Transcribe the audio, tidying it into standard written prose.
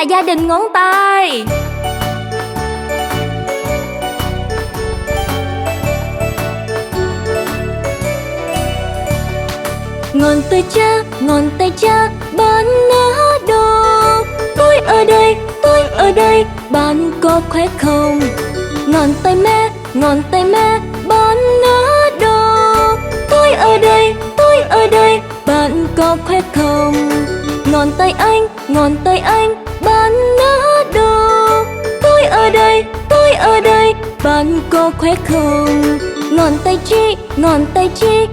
gia đình ngón tay. Ngón tay cha, bạn ở đâu? Tôi ở đây, bạn có khỏe không? Ngón tay mẹ, bạn ở đâu? Tôi ở đây, bạn có khỏe không? Ngón tay anh, bạn ở đâu? Tôi ở đây, bạn có khỏe không? Ngón tay chị,